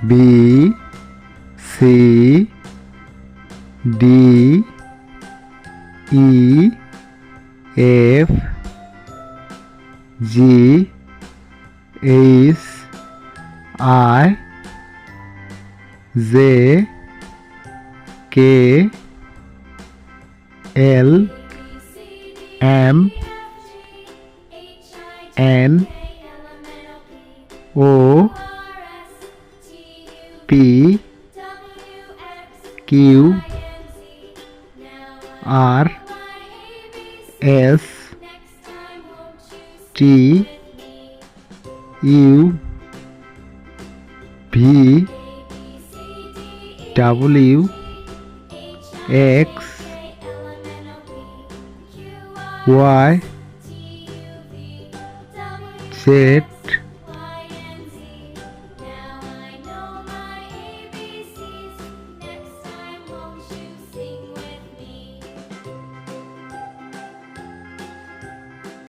B C D E F G H I J K L M N O P Q R S T U V W X Y Z